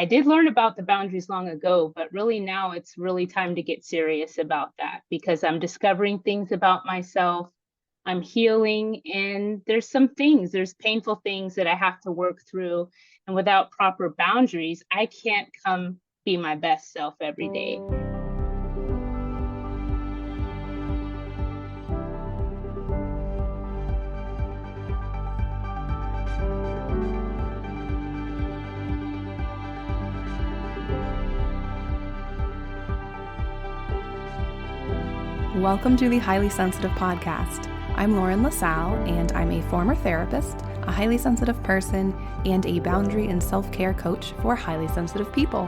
I did learn about the boundaries long ago, but really now it's really time to get serious about that because I'm discovering things about myself. I'm healing, and there's painful things that I have to work through. And without proper boundaries, I can't come be my best self every day. Welcome to the Highly Sensitive Podcast. I'm Lauren LaSalle, and I'm a former therapist, a highly sensitive person, and a boundary and self-care coach for highly sensitive people.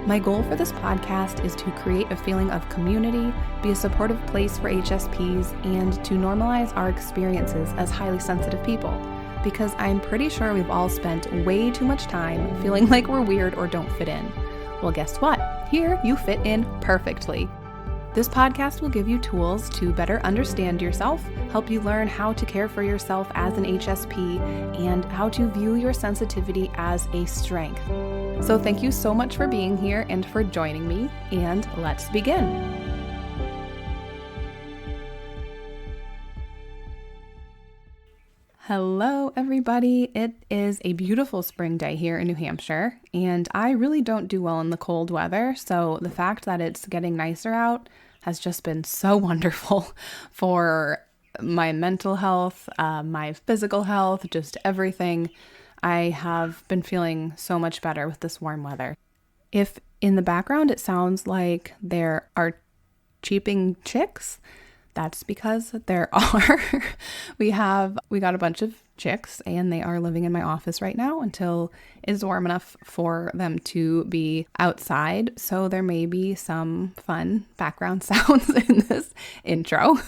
My goal for this podcast is to create a feeling of community, be a supportive place for HSPs, and to normalize our experiences as highly sensitive people, because I'm pretty sure we've all spent way too much time feeling like we're weird or don't fit in. Well, guess what? Here you fit in perfectly. This podcast will give you tools to better understand yourself, help you learn how to care for yourself as an HSP, and how to view your sensitivity as a strength. So thank you so much for being here and for joining me, and let's begin. Hello, everybody. It is a beautiful spring day here in New Hampshire, and I really don't do well in the cold weather, so the fact that it's getting nicer out has just been so wonderful for my mental health, my physical health, just everything. I have been feeling so much better with this warm weather. If in the background it sounds like there are cheeping chicks, that's because there are. We got a bunch of chicks, and they are living in my office right now until it's warm enough for them to be outside. So there may be some fun background sounds in this intro.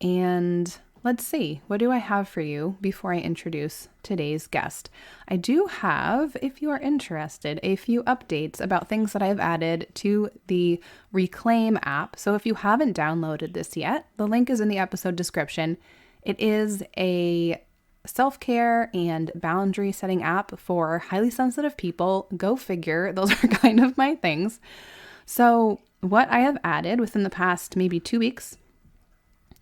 And let's see, what do I have for you before I introduce today's guest? I do have, if you are interested, a few updates about things that I've added to the Reclaim app. So if you haven't downloaded this yet, the link is in the episode description. It is a self-care and boundary setting app for highly sensitive people. Go figure, those are kind of my things. So what I have added within the past maybe 2 weeks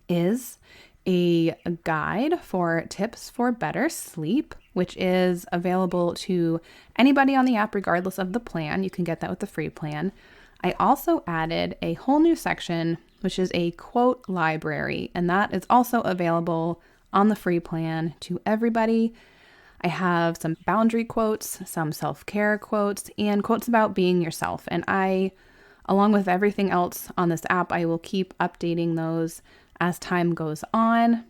is a guide for tips for better sleep, which is available to anybody on the app regardless of the plan. You can get that with the free plan. I also added a whole new section, which is a quote library, and that is also available on the free plan to everybody. I have some boundary quotes, some self-care quotes, and quotes about being yourself. And I, along with everything else on this app, I will keep updating those as time goes on.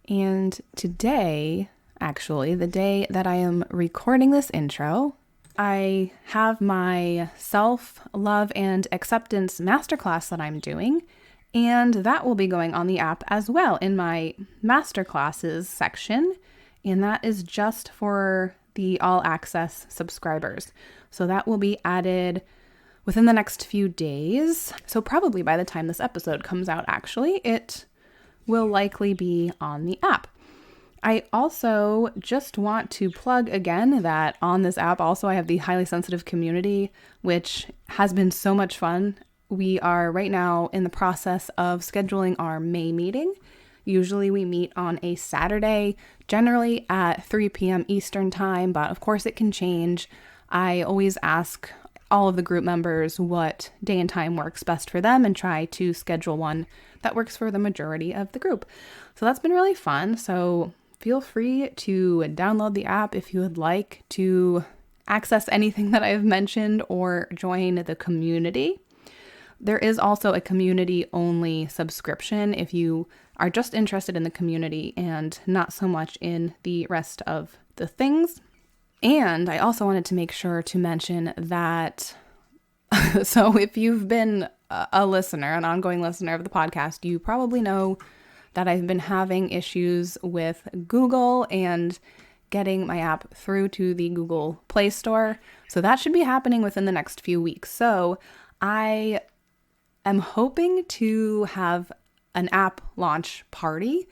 And today, actually, the day that I am recording this intro, I have my self-love and acceptance masterclass that I'm doing, and that will be going on the app as well in my masterclasses section, and that is just for the all access subscribers. So that will be added within the next few days. So probably by the time this episode comes out, actually, it will likely be on the app. I also just want to plug again that on this app also I have the highly sensitive community, which has been so much fun. We are right now in the process of scheduling our May meeting. Usually we meet on a Saturday, generally at 3 p.m. Eastern time, but of course it can change. I always ask all of the group members what day and time works best for them and try to schedule one that works for the majority of the group. So that's been really fun. So feel free to download the app if you would like to access anything that I've mentioned or join the community. There is also a community-only subscription if you are just interested in the community and not so much in the rest of the things. And I also wanted to make sure to mention that, so if you've been a listener, an ongoing listener of the podcast, you probably know that I've been having issues with Google and getting my app through to the Google Play Store. So that should be happening within the next few weeks. So I am hoping to have an app launch party.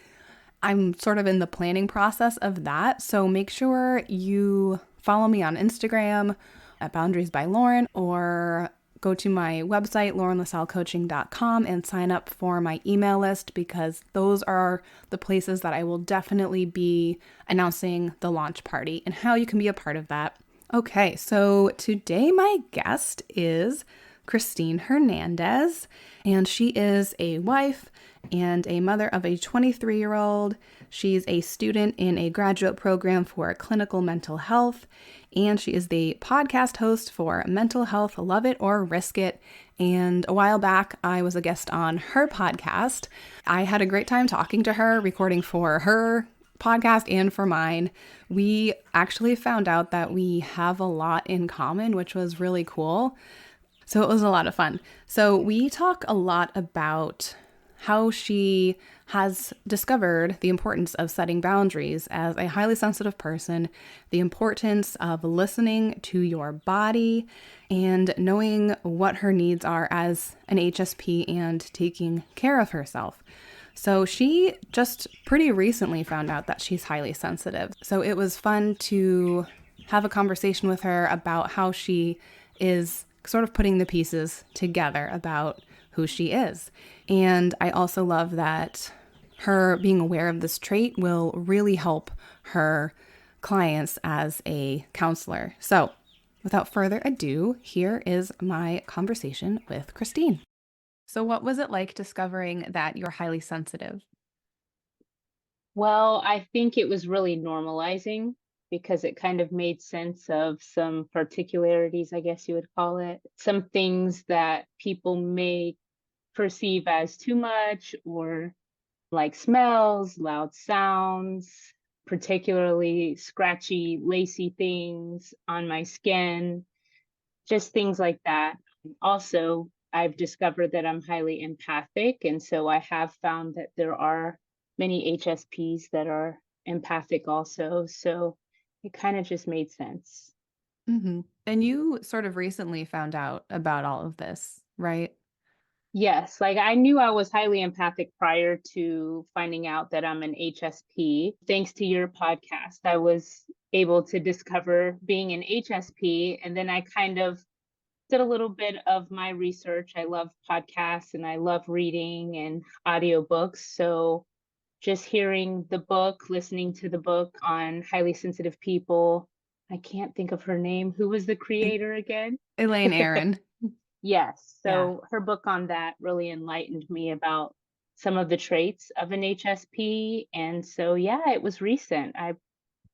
I'm sort of in the planning process of that. So make sure you follow me on Instagram at Boundaries by Lauren, or go to my website, laurenlasallecoaching.com, and sign up for my email list, because those are the places that I will definitely be announcing the launch party and how you can be a part of that. Okay, so today my guest is Christine Hernandez, and she is a wife and a mother of a 23-year-old. She's a student in a graduate program for clinical mental health, and she is the podcast host for Mental Health, Love It or Risk It. And a while back, I was a guest on her podcast. I had a great time talking to her, recording for her podcast and for mine. We actually found out that we have a lot in common, which was really cool. So it was a lot of fun. So we talk a lot about how she has discovered the importance of setting boundaries as a highly sensitive person, the importance of listening to your body and knowing what her needs are as an HSP and taking care of herself. So she just pretty recently found out that she's highly sensitive. So it was fun to have a conversation with her about how she is sort of putting the pieces together about who she is. And I also love that her being aware of this trait will really help her clients as a counselor. So without further ado, here is my conversation with Christine. So what was it like discovering that you're highly sensitive? Well, I think it was really normalizing because it kind of made sense of some particularities, I guess you would call it. Some things that people may perceive as too much, or like smells, loud sounds, particularly scratchy, lacy things on my skin, just things like that. Also, I've discovered that I'm highly empathic, and so I have found that there are many HSPs that are empathic also. So it kind of just made sense. And you sort of recently found out about all of this, right? Yes, like I knew I was highly empathic prior to finding out that I'm an HSP. Thanks to your podcast, I was able to discover being an HSP, and then I kind of did a little bit of my research. I love podcasts and I love reading and audiobooks. So just hearing the book, listening to the book on highly sensitive people. I can't think of her name. Who was the E- creator again? Elaine Aaron. Yes. Yeah. So her book on that really enlightened me about some of the traits of an HSP. And so, yeah, it was recent. I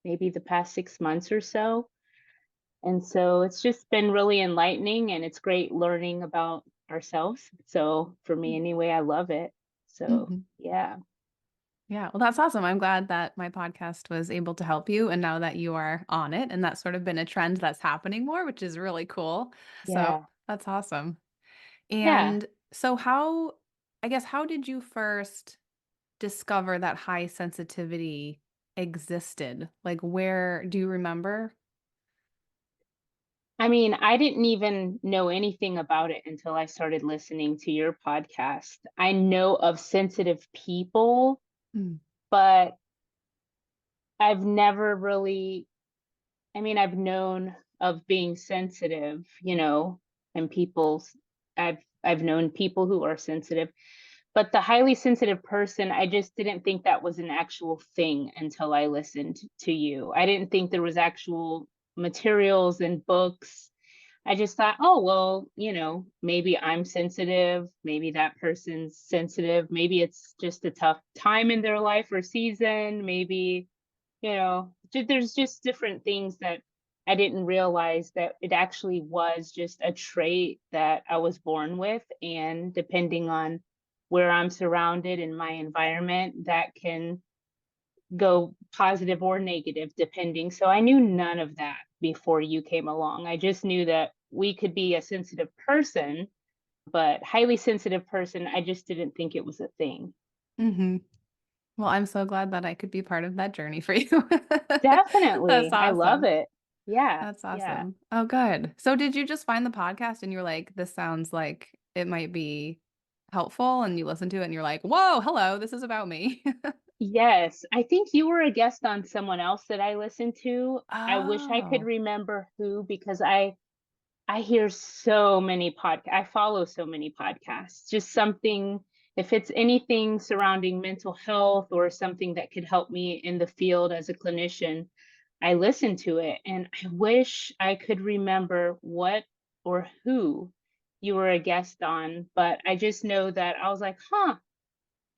maybe the past 6 months or so. And so it's just been really enlightening, and it's great learning about ourselves. So for me anyway, I love it. So hmm yeah. Yeah. Well, that's awesome. I'm glad that my podcast was able to help you. And now that you are on it, and that's sort of been a trend that's happening more, which is really cool. So Yeah. that's awesome. Yeah. And so, I guess, how did you first discover that high sensitivity existed? Like, where do you remember? I mean, I didn't even know anything about it until I started listening to your podcast. I know of sensitive people, Mm. but I've never really, I mean, I've known of being sensitive, and I've known people who are sensitive, but the highly sensitive person, I just didn't think that was an actual thing until I listened to you. I didn't think there was actual materials and books. I just thought, oh, well, maybe I'm sensitive, maybe that person's sensitive, maybe it's just a tough time in their life or season, maybe, there's just different things that I didn't realize that it actually was just a trait that I was born with. And depending on where I'm surrounded in my environment, that can go positive or negative, depending. So I knew none of that before you came along. I just knew that we could be a sensitive person, but highly sensitive person, I just didn't think it was a thing. hmm Well, I'm so glad that I could be part of that journey for you. That's Definitely. I love awesome. it. Yeah. That's Yeah. awesome. Oh, good. So did you just find the podcast and you're like, this sounds like it might be helpful, and you listen to it and you're like, whoa, hello, this is about me. Yes, I think you were a guest on someone else that I listened to. I wish I could Oh. remember who because I hear so many I follow so many podcasts. Just something if it's anything surrounding mental health or something that could help me in the field as a clinician, I listen to it, and I wish I could remember what or who you were a guest on, but I just know that I was like, "Huh,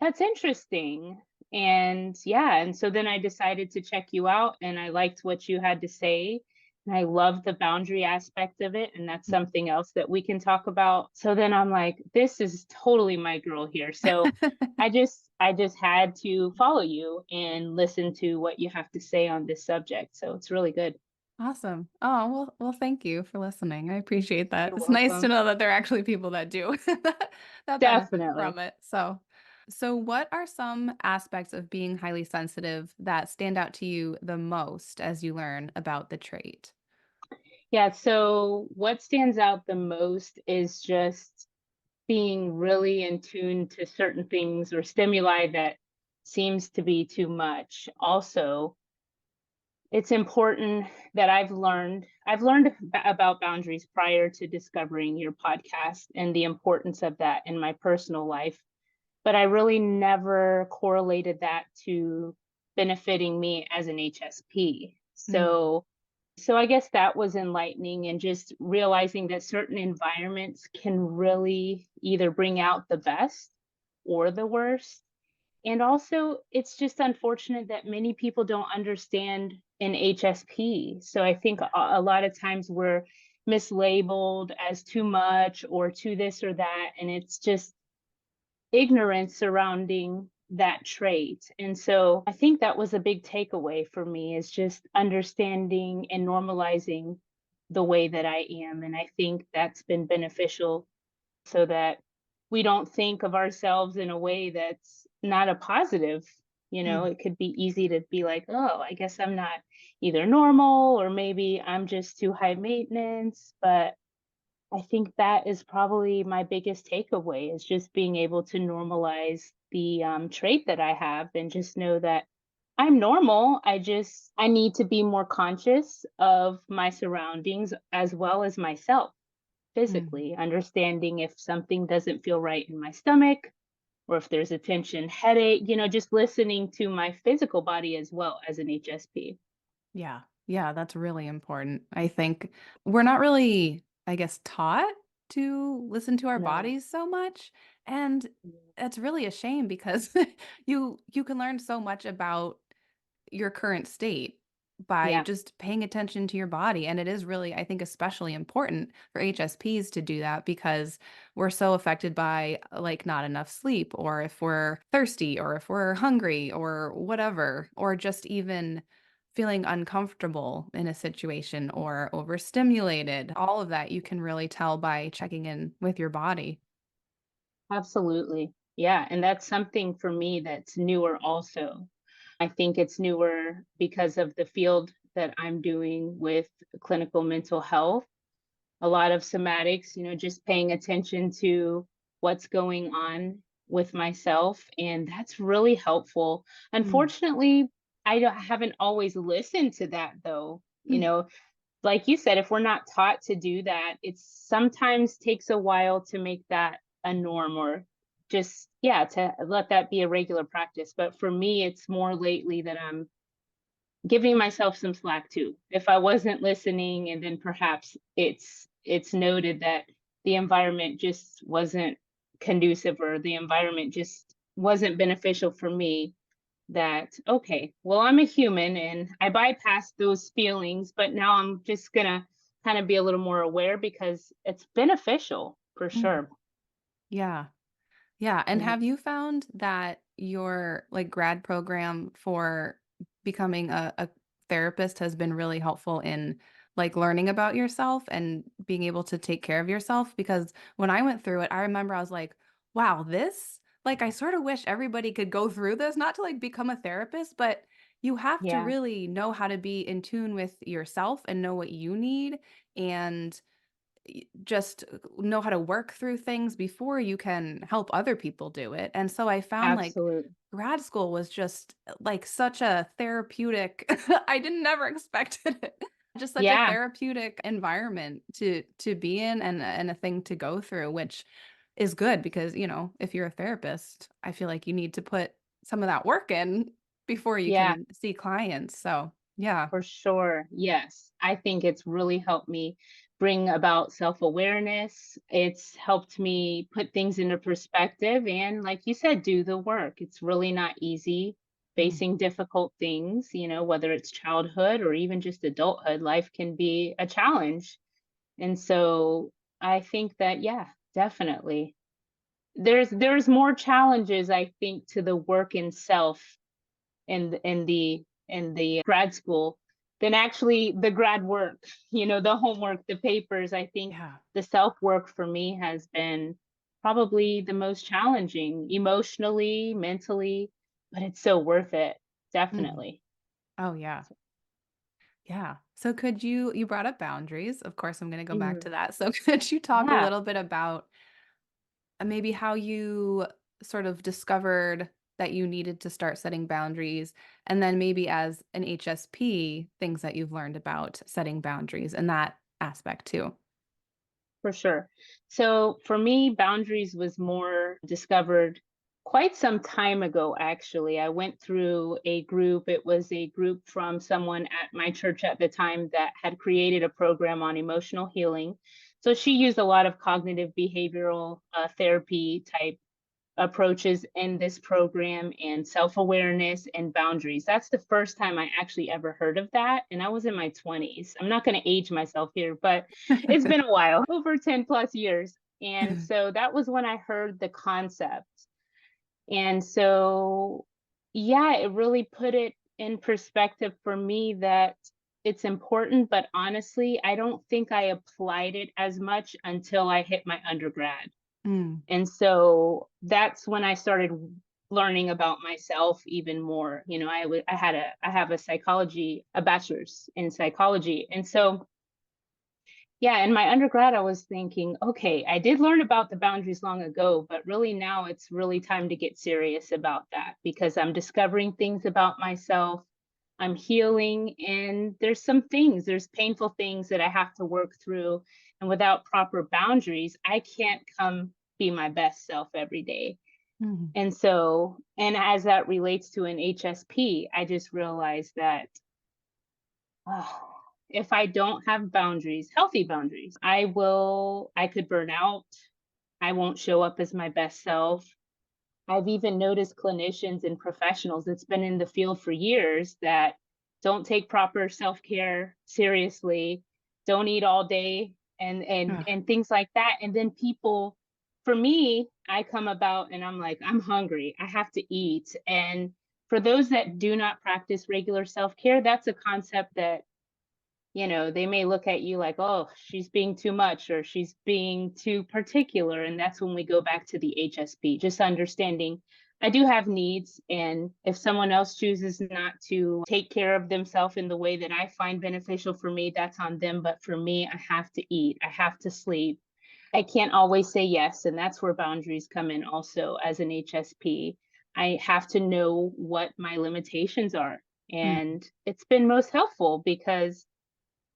that's interesting." And yeah, and so then I decided to check you out and I liked what you had to say. And I love the boundary aspect of it. And that's something else that we can talk about. So then I'm like, this is totally my girl here. So I just had to follow you and listen to what you have to say on this subject. So it's really good. Awesome. Oh, well, thank you for listening. I appreciate that. You're It's nice to welcome. know that there are actually people that do that benefit Definitely. from it. So what are some aspects of being highly sensitive that stand out to you the most as you learn about the trait? Yeah. So what stands out the most is just being really in tune to certain things or stimuli that seems to be too much. Also, it's important that I've learned about boundaries prior to discovering your podcast and the importance of that in my personal life, but I really never correlated that to benefiting me as an HSP. Mm, So I guess that was enlightening and just realizing that certain environments can really either bring out the best or the worst. And also, it's just unfortunate that many people don't understand an HSP. So I think a lot of times we're mislabeled as too much or too this or that. And it's just ignorance surrounding that trait. And so I think that was a big takeaway for me is just understanding and normalizing the way that I am. And I think that's been beneficial so that we don't think of ourselves in a way that's not a positive. mm. It could be easy to be like, oh, I guess I'm not either normal or maybe I'm just too high maintenance. But I think that is probably my biggest takeaway is just being able to normalize the trait that I have and just know that I'm normal. I need to be more conscious of my surroundings as well as myself Mm. physically, understanding if something doesn't feel right in my stomach or if there's a tension headache, just listening to my physical body as well as an HSP. Yeah. Yeah, that's really important. I think we're not really, I guess, taught to listen to our No. bodies so much, and it's really a shame because you can learn so much about your current state by Yeah, just paying attention to your body. And it is really, I think, especially important for HSPs to do that because we're so affected by like not enough sleep, or if we're thirsty, or if we're hungry, or whatever, or just even feeling uncomfortable in a situation or overstimulated. All of that you can really tell by checking in with your body. absolutely. Yeah, and that's something for me that's newer also. I think it's newer because of the field that I'm doing with clinical mental health. A lot of somatics, just paying attention to what's going on with myself. And that's really helpful. Mm, Unfortunately, haven't always listened to that though. mm, Like you said, if we're not taught to do that, it sometimes takes a while to make that a norm or just, yeah, to let that be a regular practice. But for me, it's more lately that I'm giving myself some slack too. If I wasn't listening and then perhaps it's noted that the environment just wasn't conducive or the environment just wasn't beneficial for me, that okay, well, I'm a human and I bypassed those feelings, but now I'm just gonna kind of be a little more aware because it's beneficial for mm. sure. Yeah. Yeah, and Yeah. have you found that your, like, grad program for becoming a therapist has been really helpful in, like, learning about yourself and being able to take care of yourself? Because when I went through it, I remember I was like, "Wow, this like, I sorta wish everybody could go through this, not to, like, become a therapist, but you have to Yeah. really know how to be in tune with yourself and know what you need, and just know how to work through things before you can help other people do it. And so I found like Absolutely. grad school was just like such a therapeutic I didn't never expected it. Just such a Yeah, therapeutic environment to be in and a thing to go through, which is good because, if you're a therapist, I feel like you need to put some of that work in before you yeah. can see clients. So, yeah. For sure. Yes. I think it's really helped me bring about self-awareness. It's helped me put things into perspective and, like you said, do the work. It's really not easy Mm, facing difficult things, whether it's childhood or even just adulthood, life can be a challenge. And so I think that, yeah, definitely. There's more challenges, I think, to the work in self in the grad school than actually the grad work, the homework, the papers. I think yeah. the self work for me has been probably the most challenging emotionally, mentally, but it's so worth it. Mhm. Definitely. Oh, yeah. Yeah. So you brought up boundaries. Of course, I'm going to go back Mhm. to that. So could you talk a Yeah, little bit about maybe how you sort of discovered that you needed to start setting boundaries and then maybe as an HSP, things that you've learned about setting boundaries and that aspect too? for sure. So for me, boundaries was more discovered quite some time ago, actually. I went through a group. It was a group from someone at my church at the time that had created a program on emotional healing. So she used a lot of cognitive behavioral therapy type approaches in this program and self-awareness and boundaries. That's the first time I actually ever heard of that, and I was in my 20s. I'm not going to age myself here, but it's been a while, over 10 plus years. And so that was when I heard the concept. And so yeah, it really put it in perspective for me that it's important, but honestly, I don't think I applied it as much until I hit my undergrad. Mm, And so that's when I started learning about myself even more. I have a bachelor's in psychology. And so yeah, in my undergrad I was thinking, okay, I did learn about the boundaries long ago, but really now it's really time to get serious about that because I'm discovering things about myself. I'm healing and there's painful things that I have to work through. And without proper boundaries, I can't come be my best self every day. mhm, And as that relates to an HSP, I just realized that oh, if I don't have boundaries, healthy boundaries, I could burn out. I won't show up as my best self. I've even noticed clinicians and professionals that's been in the field for years that don't take proper self-care seriously, don't eat all day ugh, and things like that. And then people for me, I come about and I'm like, I'm hungry. I have to eat. And for those that do not practice regular self-care, that's a concept that they may look at you like, oh, she's being too much or she's being too particular. And that's when we go back to the HSP, just understanding I do have needs. And if someone else chooses not to take care of themselves in the way that I find beneficial for me, that's on them. But for me, I have to eat, I have to sleep. I can't always say yes. And that's where boundaries come in also as an HSP. I have to know what my limitations are. mhm, And it's been most helpful because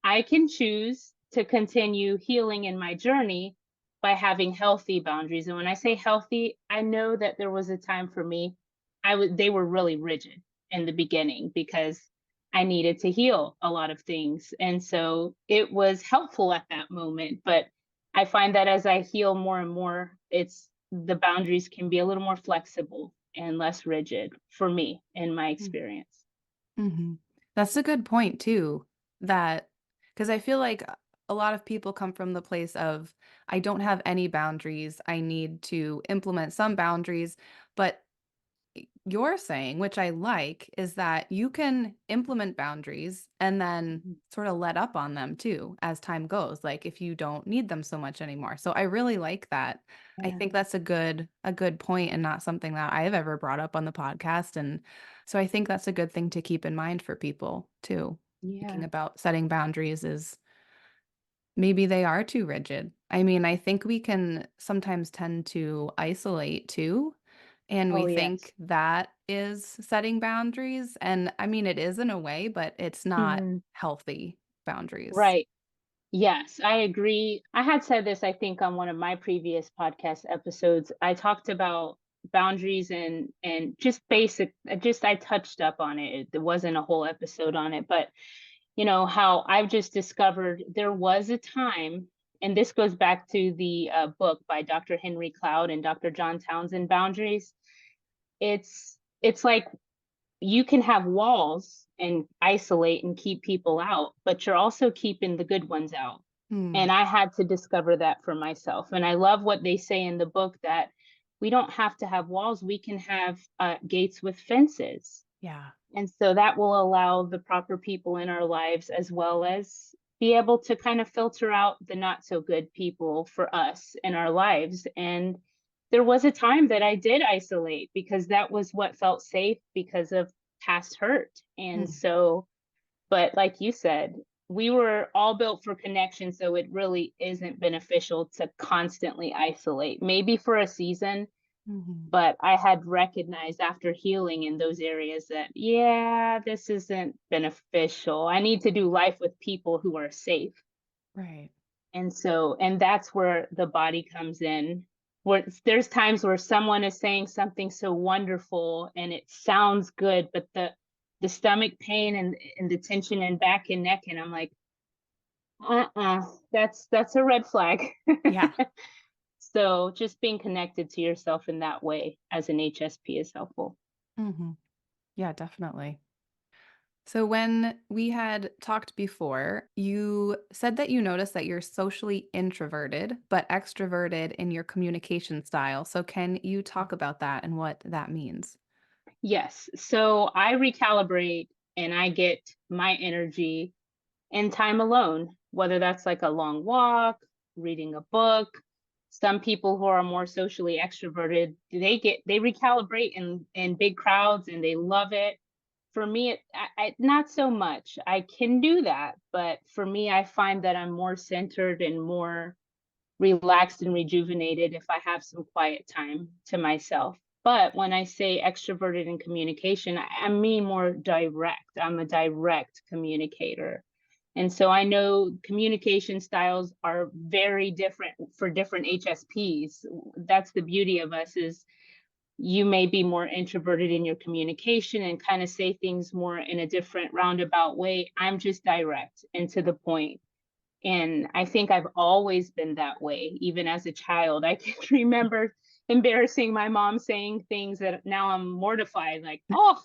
I can choose to continue healing in my journey by having healthy boundaries. And when I say healthy, I know that there was a time for me, they were really rigid in the beginning because I needed to heal a lot of things. And so it was helpful at that moment. But I find that as I heal more and more, the boundaries can be a little more flexible and less rigid for me in my mm, experience. mhm. That's a good point too, that because I feel like a lot of people come from the place of, I don't have any boundaries. I need to implement some boundaries, but you're saying, which I like, is that you can implement boundaries and then Mhm. sort of let up on them too as time goes, like if you don't need them so much anymore. So I really like that. I Yeah. think that's a good point and not something that I've ever brought up on the podcast. And so I think that's a good thing to keep in mind for people too. Thinking Yeah. about setting boundaries is maybe they are too rigid. I mean, I think we can sometimes tend to isolate too, and we Oh, yes. think that is setting boundaries. And I mean, it is in a way, but it's not Hmm. healthy boundaries. Right. Yes, I agree. I had said this, I think, on one of my previous podcast episodes. I talked about boundaries and just basic, just I touched up on it. There wasn't a whole episode on it, but how I've just discovered there was a time, and this goes back to the book by Dr. Henry Cloud and Dr. John Townsend, Boundaries. It's like you can have walls and isolate and keep people out, but you're also keeping the good ones out. Hmm. And I had to discover that for myself. And I love what they say in the book that we don't have to have walls, we can have gates with fences. Yeah. And so that will allow the proper people in our lives as well as be able to kind of filter out the not so good people for us in our lives. And there was a time that I did isolate because that was what felt safe because of past hurt. And Hmm. so, but like you said, we were all built for connection. So it really isn't beneficial to constantly isolate. Maybe for a season, Mhm. but I had recognized after healing in those areas that, yeah, this isn't beneficial. I need to do life with people who are safe. Right. And so, and that's where the body comes in. Where there's times where someone is saying something so wonderful and it sounds good, but the stomach pain and the tension in back and neck, and I'm like, that's a red flag. Yeah. So just being connected to yourself in that way as an HSP is helpful. Hmm. Yeah, definitely. So, when we had talked before, you said that you noticed that you're socially introverted, but extroverted in your communication style. So, can you talk about that and what that means? Yes. So I recalibrate and I get my energy in time alone, whether that's like a long walk, reading a book. Some people who are more socially extroverted, they recalibrate in big crowds and they love it. For me, not so much. I can do that, but for me, I find that I'm more centered and more relaxed and rejuvenated if I have some quiet time to myself. But when I say extroverted in communication, I mean more direct. I'm a direct communicator. And so I know communication styles are very different for different HSPs. That's the beauty of us is you may be more introverted in your communication and kind of say things more in a different roundabout way. I'm just direct and to the point. And I think I've always been that way, even as a child. I can remember embarrassing my mom saying things that now I'm mortified, like, oh,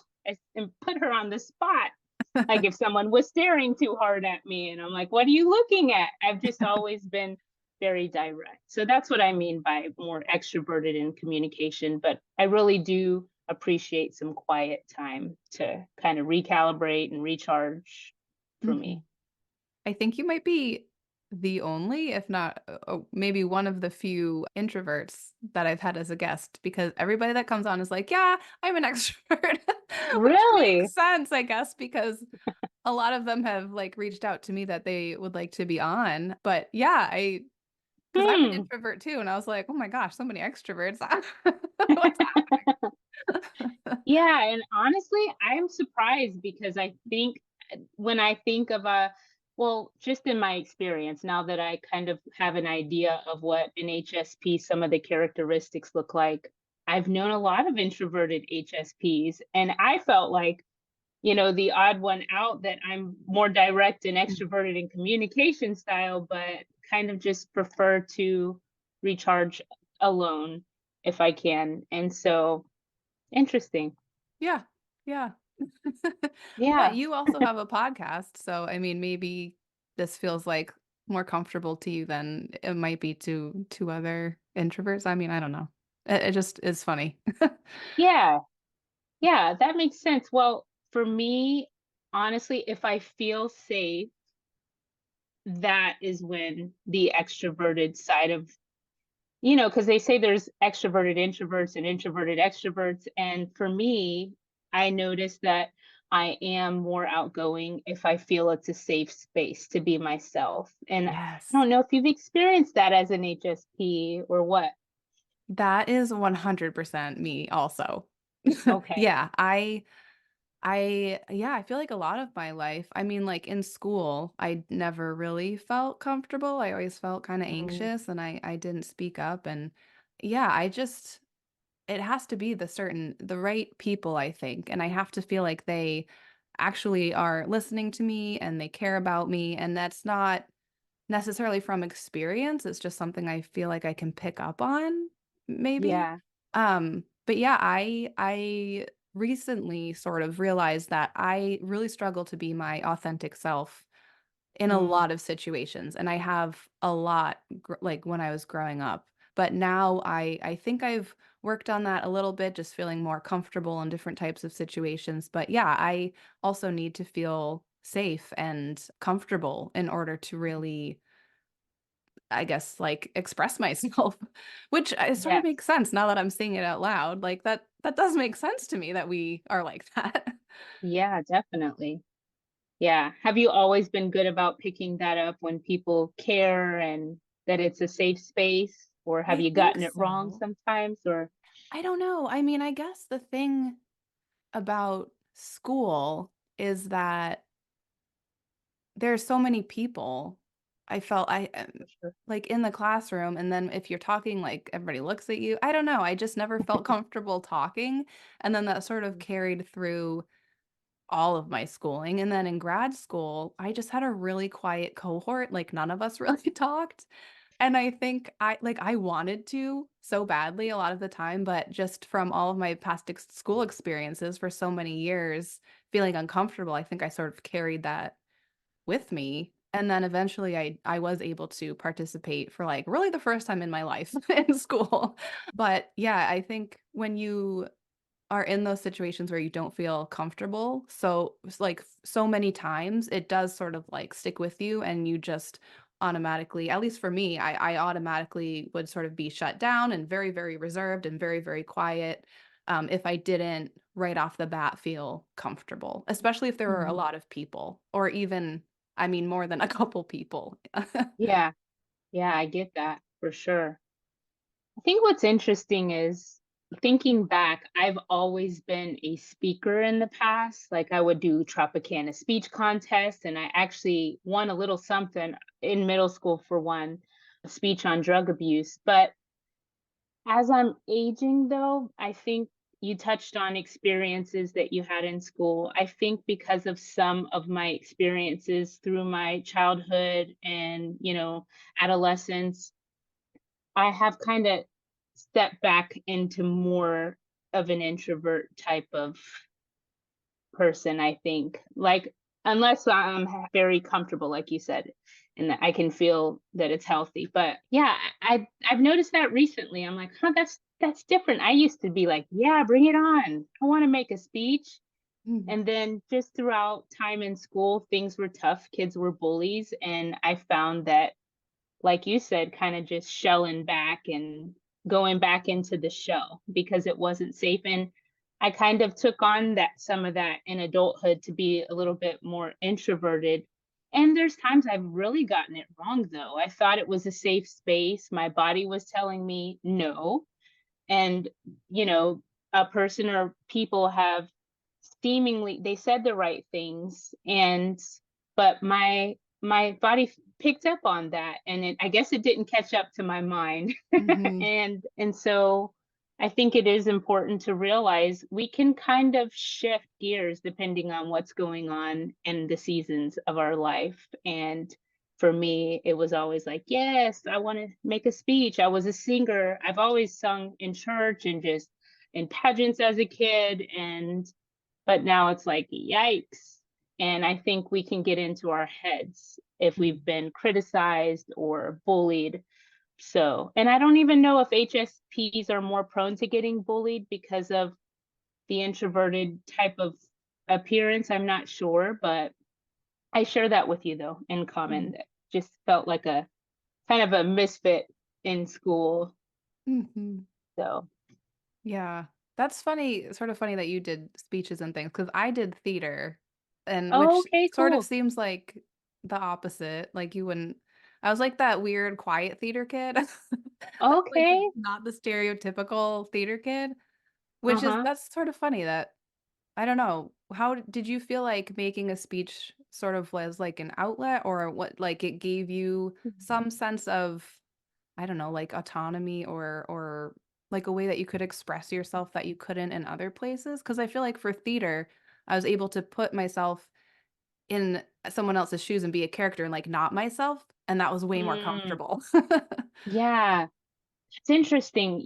and put her on the spot. Like if someone was staring too hard at me, and I'm like, what are you looking at? I've just always been very direct. So that's what I mean by more extroverted in communication. But I really do appreciate some quiet time to kind of recalibrate and recharge for Hmm. me. I think you might be the only, if not maybe one of the few introverts that I've had as a guest because everybody that comes on is like, yeah, I'm an extrovert, which makes Really? sense, I guess, because a lot of them have like reached out to me that they would like to be on. But yeah, because I'm an Hmm. introvert too. And I was like, oh my gosh, so many extroverts. What's happening? Yeah, and honestly, I'm surprised because I think when I think of well, just in my experience, now that I kind of have an idea of what an HSP, some of the characteristics look like, I've known a lot of introverted HSPs, and I felt like, the odd one out that I'm more direct and extroverted in communication style, but kind of just prefer to recharge alone if I can. And so, interesting. Yeah. Yeah. But Yeah. you also have a podcast. So, I mean, maybe this feels like more comfortable to you than it might be to other introverts. I mean, I don't know. It just is funny. Yeah. Yeah, that makes sense. Well, for me, honestly, if I feel safe, that is when the extroverted side of, because they say there's extroverted introverts and introverted extroverts. And for me, I noticed that I am more outgoing if I feel it's a safe space to be myself. And I Yes. don't know if you've experienced that as an HSP or what. That is 100% me also. Okay. Yeah, yeah, I feel like a lot of my life, I mean, like in school, I never really felt comfortable. I always felt kind of Mm, anxious and I didn't speak up. And yeah, it has to be the right people, I think. And I have to feel like they actually are listening to me and they care about me. And that's not necessarily from experience. It's just something I feel like I can pick up on, maybe. yeah. But yeah, I recently sort of realized that I really struggle to be my authentic self in a Mm, lot of situations, and I have a lot like when I was growing up. But now I think I've worked on that a little bit, just feeling more comfortable in different types of situations. But yeah, I also need to feel safe and comfortable in order to really, I guess, like express myself, which sort of yes. makes sense now that I'm saying it out loud. Like that does make sense to me that we are like that. Yeah, definitely. Yeah. Have you always been good about picking that up when people care and that it's a safe space? Or have I you think gotten it wrong so. sometimes? Or I don't know. I mean, I guess the thing about school is that there's so many people. I felt I for sure. like in the classroom, and then if you're talking, like everybody looks at you. I don't know. I just never felt comfortable talking. And then that sort of carried through all of my schooling. And then in grad school, I just had a really quiet cohort. Like none of us really talked. And I think I wanted to so badly a lot of the time, but just from all of my past school experiences for so many years, feeling uncomfortable, I think I sort of carried that with me. And then eventually I was able to participate for like really the first time in my life in school. But yeah, I think when you are in those situations where you don't feel comfortable. So it's like so many times it does sort of like stick with you and you just automatically, at least for me, I automatically would sort of be shut down and very, very reserved and very, very quiet if I didn't right off the bat feel comfortable, especially if there were a Mhm. lot of people or even, I mean, more than a couple people. Yeah. Yeah, I get that for sure. I think what's interesting is thinking back, I've always been a speaker in the past. Like I would do Tropicana speech contests, and I actually won a little something in middle school for one, a speech on drug abuse. But as I'm aging, though, I think you touched on experiences that you had in school. I think because of some of my experiences through my childhood and, adolescence, I have kind of stepped back into more of an introvert type of person, I think. Like, unless I'm very comfortable, like you said, and that I can feel that it's healthy. But yeah, I've noticed that recently. I'm like, huh, that's different. I used to be like, yeah, bring it on. I want to make a speech. Mhm. And then just throughout time in school, things were tough. Kids were bullies. And I found that, like you said, kind of just shelling back and going back into the shell because it wasn't safe. And I kind of took on that some of that in adulthood to be a little bit more introverted. And there's times I've really gotten it wrong though. I thought it was a safe space. My body was telling me no. And, you know, a person or people have seemingly they said the right things and but my body picked up on that and I guess it didn't catch up to my mind. Mhm. And so I think it is important to realize we can kind of shift gears depending on what's going on in the seasons of our life. And for me it was always like, yes, I want to make a speech. I was a singer. I've always sung in church and just in pageants as a kid, and but now it's like, yikes. And I think we can get into our heads if we've been criticized or bullied. So, and I don't even know if HSPs are more prone to getting bullied because of the introverted type of appearance. I'm not sure, but I share that with you though in common. That just felt like a kind of a misfit in school. Mhm. So, Yeah. That's funny, sort of funny that you did speeches and things because I did theater, and Oh, which okay, sort of cool. seems like the opposite, like, you wouldn't I was like that weird quiet theater kid. Like, Okay. not the stereotypical theater kid, which is Uh-huh. that's sort of funny that I don't know, how did you feel like making a speech sort of was like an outlet or what like, it gave you some sense of I don't know, like autonomy or like a way that you could express yourself that you couldn't in other places? Because I feel like for theater, I was able to put myself in someone else's shoes and be a character and, like, not myself, and that was way more Mm, comfortable. yeah. It's interesting,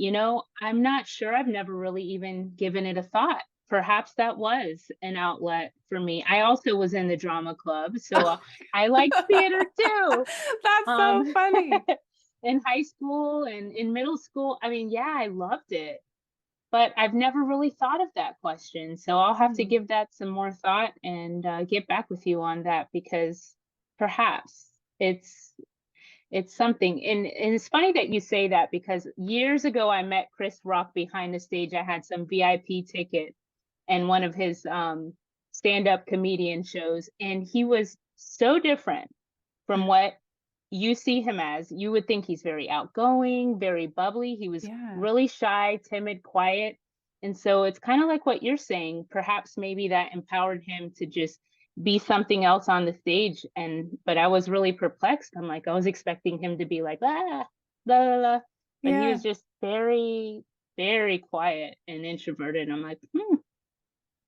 I'm not sure. I've never really even given it a thought. Perhaps that was an outlet for me. I also was in the drama club, so I liked theater too. That's so Um, funny. in high school and in middle school, I mean, yeah, I loved it, but I've never really thought of that question. So I'll have to Mhm. give that some more thought and get back with you on that because perhaps it's it's something, and it's funny that you say that because years ago I met Chris Rock behind the stage. I had some VIP ticket and one of his stand-up comedian shows, and he was so different from what you see him as. You would think he's very outgoing, very bubbly. He was Yeah. really shy, timid, quiet. And so it's kind of like what you're saying. Perhaps maybe that empowered him to just be something else on the stage. And but I was really perplexed. I'm like, I was expecting him to be like, blah, blah, blah. But he Yeah. was just very, very quiet and introverted. I'm like,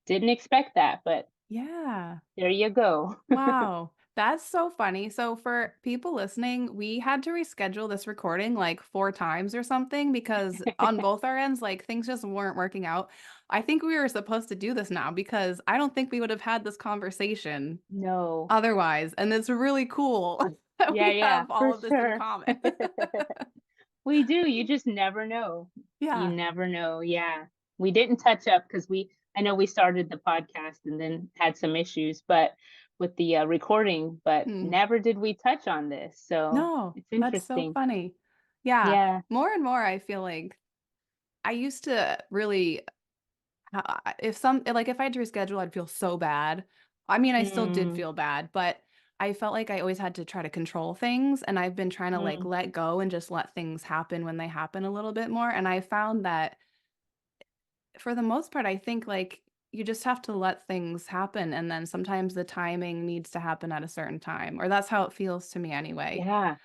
didn't expect that, but Yeah. there you go. Wow, that's so funny. So for people listening, we had to reschedule this recording like 4 times or something because on both our ends, like things just weren't working out. I think we were supposed to do this now because I don't think we would have had this conversation No. otherwise. And it's really cool that Yeah, we yeah, have all for of this in sure. common. We do, you just never know. You Yeah. never know, yeah. We didn't touch up because I know we started the podcast and then had some issues, but with the, recording, but Hmm. never did we touch on this, so No, it's that's so interesting. funny. Yeah. Yeah. More and more, I feel like I used to really if some like, if I had to reschedule, I'd feel so bad. I mean, I still did Mm, feel bad, but I felt like I always had to try to control things, and I've been trying to, like, mm, let go and just let things happen when they happen a little bit more, and I found that for the most part, I think, like, you just have to let things happen, and then sometimes the timing needs to happen at a certain time, or that's how it feels to me anyway. yeah,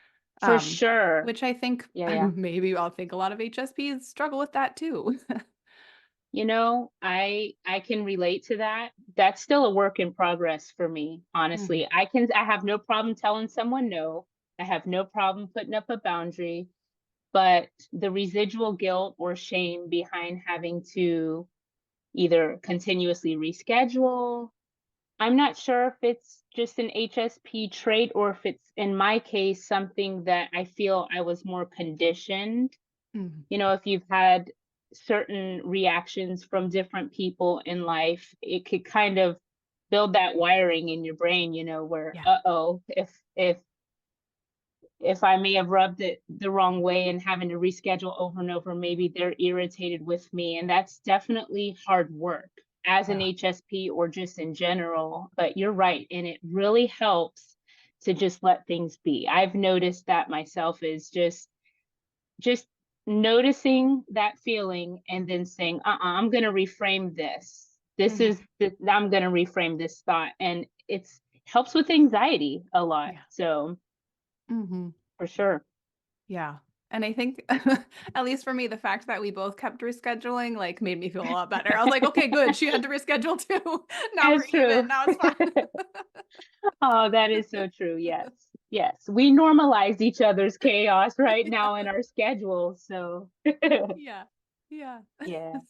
for Um, sure. which I think Yeah, yeah. maybe I'll think a lot of HSPs struggle with that too. I can relate to that. That's still a work in progress for me, Mhm. honestly. I have no problem telling someone no. I have no problem putting up a boundary, but the residual guilt or shame behind having to either continuously reschedule, I'm not sure if it's just an HSP trait or if it's, in my case, something that I feel I was more conditioned. Mhm. If you've had certain reactions from different people in life, it could kind of build that wiring in your brain, where, Yeah. uh-oh, if I may have rubbed it the wrong way and having to reschedule over and over, maybe they're irritated with me. And that's definitely hard work as an Yeah. HSP or just in general. But you're right. And it really helps to just let things be. I've noticed that myself is just noticing that feeling and then saying, I'm going to reframe this. Mhm. I'm going to reframe this thought. And it's helps with anxiety a lot. Yeah. So Mhm. for sure. Yeah. And I think, at least for me, the fact that we both kept rescheduling, like, made me feel a lot better. I was like, "Okay, good. She had to reschedule too. Now we're That's even. true. Now it's fine." Oh, that is so true. Yes. Yes. We normalized each other's chaos right now in Yeah. our schedules. So, Yeah. Yeah. yeah,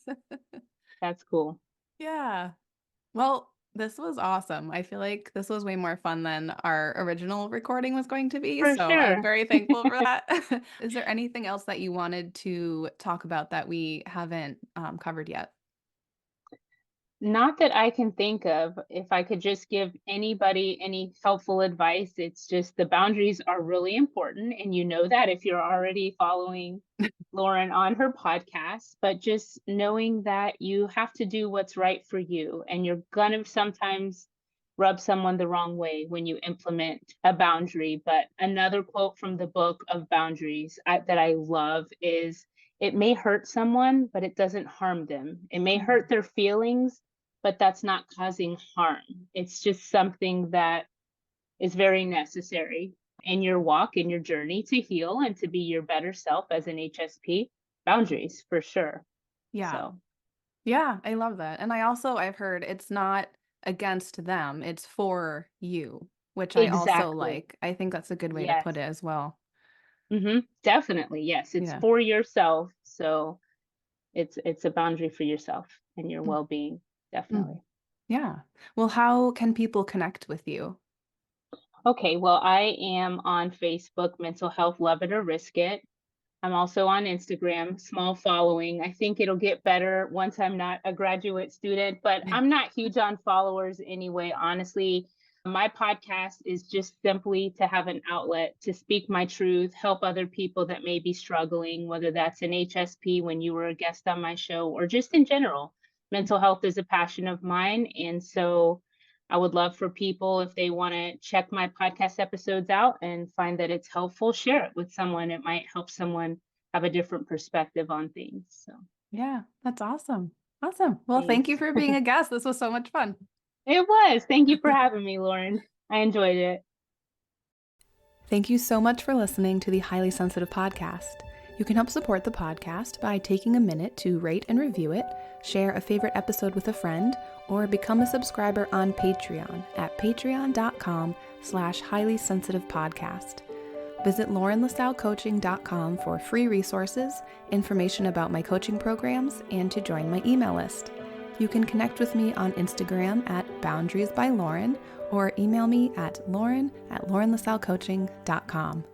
that's cool. Yeah. Well, this was awesome. I feel like this was way more fun than our original recording was going to be, For so I'm sure. very thankful for that. Is there anything else that you wanted to talk about that we haven't, covered yet? Not that I can think of. If I could just give anybody any helpful advice, it's just the boundaries are really important. And you know that if you're already following Lauren on her podcast, but just knowing that you have to do what's right for you. And you're going to sometimes rub someone the wrong way when you implement a boundary. But another quote from the book of boundaries that I love is, it may hurt someone, but it doesn't harm them. It may hurt their feelings, but that's not causing harm. It's just something that is very necessary in your walk, in your journey to heal and to be your better self as an HSP. Boundaries, for sure. Yeah. So, Yeah, I love that. And I've heard it's not against them, it's for you, which I also exactly. like. I think that's a good way to Yes. put it as well. Definitely. Yes. It's Yeah. for yourself. So it's a boundary for yourself and your Mm, well-being. mm. Definitely. Yeah. Well, how can people connect with you? Okay. Well, I am on Facebook, Mental Health Love It or Risk It. I'm also on Instagram, small following. I think it'll get better once I'm not a graduate student, but I'm not huge on followers anyway, honestly. My podcast is just simply to have an outlet to speak my truth, help other people that may be struggling, whether that's an HSP when you were a guest on my show or just in general. Mental health is a passion of mine. And so I would love for people, if they want to check my podcast episodes out and find that it's helpful, share it with someone. It might help someone have a different perspective on things. So Yeah, that's awesome. Awesome. Well, thank you thanks. for being a guest. This was so much fun. It was. Thank you for having me, Lauren. I enjoyed it. Thank you so much for listening to the Highly Sensitive Podcast. You can help support the podcast by taking a minute to rate and review it, share a favorite episode with a friend, or become a subscriber on Patreon at patreon.com/highly sensitive podcast. Visit laurenlassalcoaching.com for free resources, information about my coaching programs, and to join my email list. You can connect with me on Instagram at Boundaries by Lauren or email me at lauren@laurenlassalcoaching.com.